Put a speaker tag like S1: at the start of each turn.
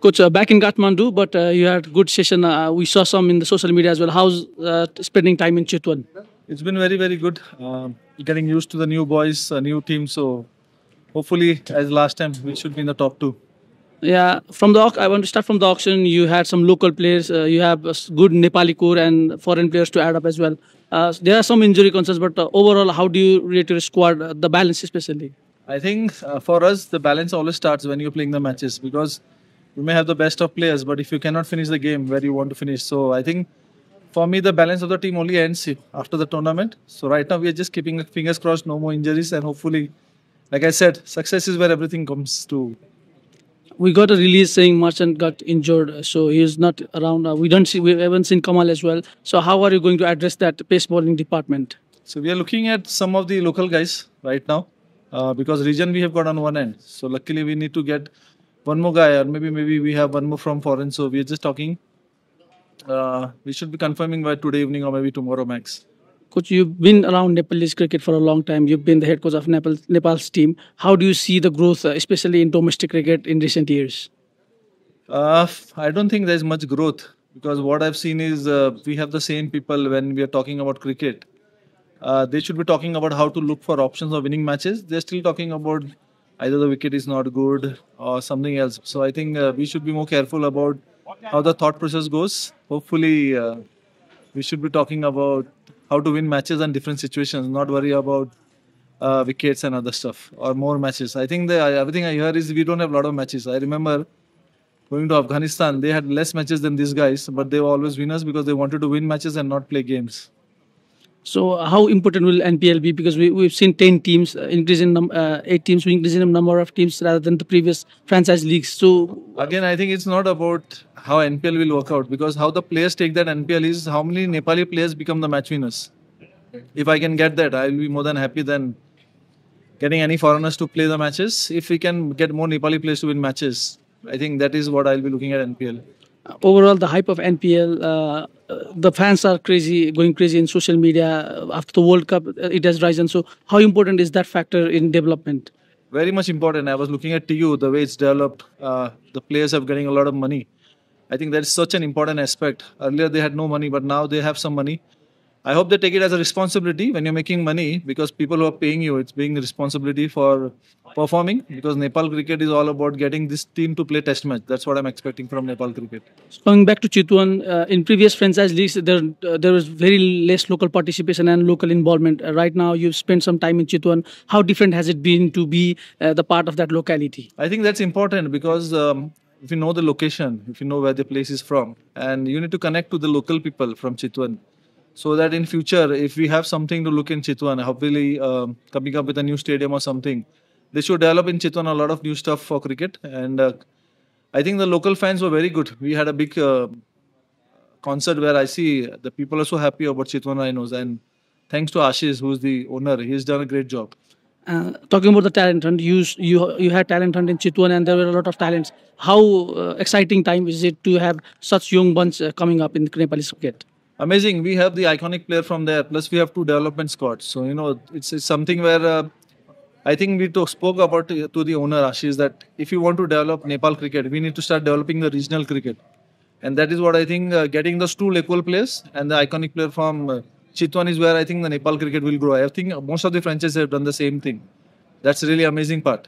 S1: Coach, back in Kathmandu, but you had good session. We saw some in the social media as well. How's spending time in Chitwan?
S2: It's been very, very good. Getting used to the new boys, a new team. So hopefully, as last time, we should be in the top two.
S1: Yeah, I want to start from the auction. You had some local players. You have good Nepali core and foreign players to add up as well. There are some injury concerns, but overall, how do you rate your squad, the balance especially?
S2: I think for us, the balance always starts when you're playing the matches because you may have the best of players, but if you cannot finish the game where you want to finish, so I think for me, the balance of the team only ends after the tournament. So right now, we are just keeping fingers crossed, no more injuries, and hopefully, like I said, success is where everything comes to.
S1: We got a release saying Merchant got injured, so he is not around. We haven't seen Kamal as well. So how are you going to address that pace bowling department?
S2: So we are looking at some of the local guys right now because region we have got on one end. So luckily we need to get one more guy, or maybe we have one more from foreign. So we are just talking. We should be confirming by today evening or maybe tomorrow max.
S1: Coach, you've been around Nepalese cricket for a long time. You've been the head coach of Nepal's team. How do you see the growth, especially in domestic cricket, in recent years?
S2: I don't think there's much growth because what I've seen is we have the same people when we are talking about cricket. They should be talking about how to look for options of winning matches. They're still talking about either the wicket is not good or something else. So I think we should be more careful about how the thought process goes. Hopefully, we should be talking about how to win matches and different situations, not worry about wickets and other stuff or more matches. I think everything I hear is we don't have a lot of matches. I remember going to Afghanistan, they had less matches than these guys, but they were always winners because they wanted to win matches and not play games.
S1: So how important will NPL be? Because we've seen 10 teams increase in 8 teams increase in number of teams rather than the previous franchise leagues. So
S2: again, I think it's not about how NPL will work out because how the players take that NPL is how many Nepali players become the match winners. If I can get that, I'll be more than happy than getting any foreigners to play the matches. If we can get more Nepali players to win matches, I think that is what I'll be looking at NPL.
S1: Overall, the hype of NPL, the fans are going crazy in social media. After the World Cup, it has risen. So how important is that factor in development?
S2: Very much important. I was looking at TU, the way it's developed. The players are getting a lot of money. I think that's such an important aspect. Earlier they had no money, but now they have some money. I hope they take it as a responsibility when you're making money because people who are paying you, it's being a responsibility for performing because Nepal cricket is all about getting this team to play test match. That's what I'm expecting from Nepal cricket.
S1: So coming back to Chitwan, in previous franchise leagues, there was very less local participation and local involvement. Right now, you've spent some time in Chitwan. How different has it been to be the part of that locality?
S2: I think that's important because if you know the location, if you know where the place is from, and you need to connect to the local people from Chitwan. So that in future, if we have something to look in Chitwan, hopefully coming up with a new stadium or something, they should develop in Chitwan a lot of new stuff for cricket. And I think the local fans were very good. We had a big concert where I see the people are so happy about Chitwan Rhinos. And thanks to Ashish, who's the owner, he's done a great job.
S1: Talking about the talent hunt, you had talent hunt in Chitwan and there were a lot of talents. How exciting time is it to have such young bunch coming up in Nepalese cricket?
S2: Amazing. We have the iconic player from there. Plus, we have 2 development squads. So, it's something where I think we spoke about to the owner, Ashish, that if you want to develop Nepal cricket, we need to start developing the regional cricket. And that is what I think getting those 2 local players and the iconic player from Chitwan is where I think the Nepal cricket will grow. I think most of the franchises have done the same thing. That's really amazing part.